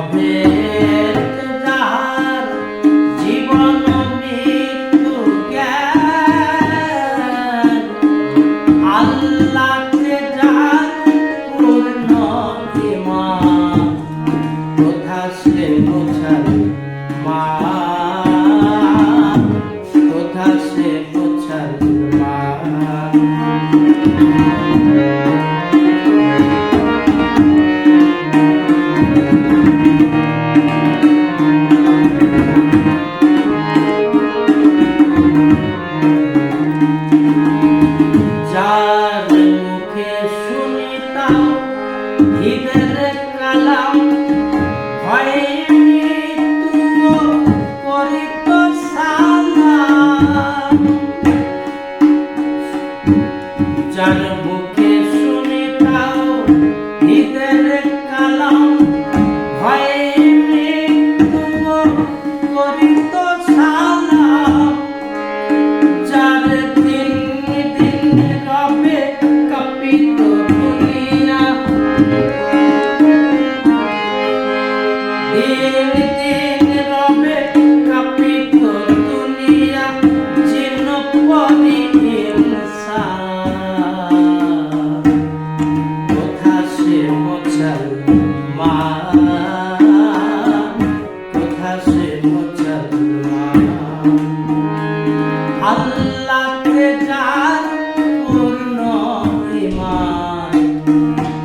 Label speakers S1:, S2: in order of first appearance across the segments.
S1: অভেদ যাহার জীবন মৃত্যু জ্ঞান, আল্লাহকে যার পূর্ণ ঈমান, কোথা সে মুসলমান, কোথা সে মুসলমান। যার মুখে শুনিতাম ঈদের কালাম, ভয়ে মৃত্যু করিত সালাম। যার মুখে শুনিতাম ঈদের কালাম, ভয়ে মৃত্যু করিত সালাম। যার দিন দিন রবে কাঁপিত দুনিয়া, দিন দিন রবে কাঁপিত দুনিয়া, জীর্ণ পরি ইনসান, কোথা সে মুসলমান, কোথা সে মুসলমান। আল্লাহকে যার পূর্ণ ঈমান,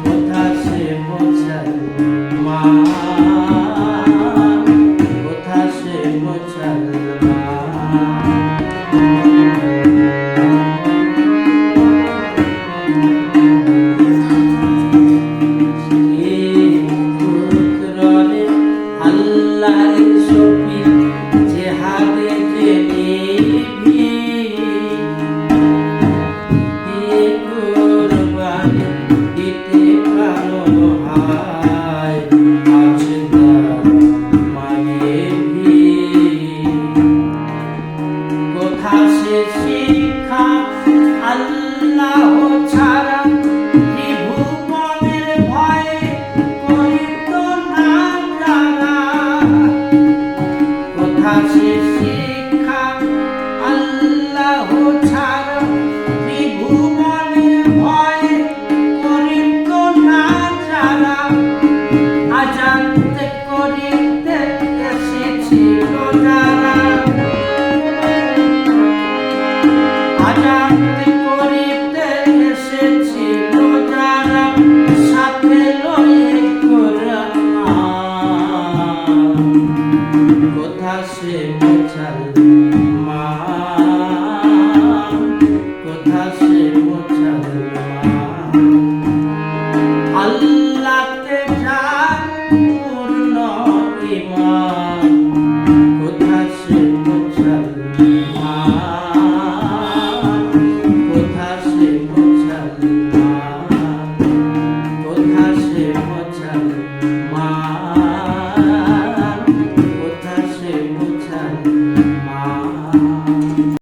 S1: কোথা সে মুসলমান, কোথা সে মুসলমান। পুত্ররে আল্লাহর শফিক, জেহাদে যে নিভি, দিয়ে কুরবানি দিতে প্রাণ হার।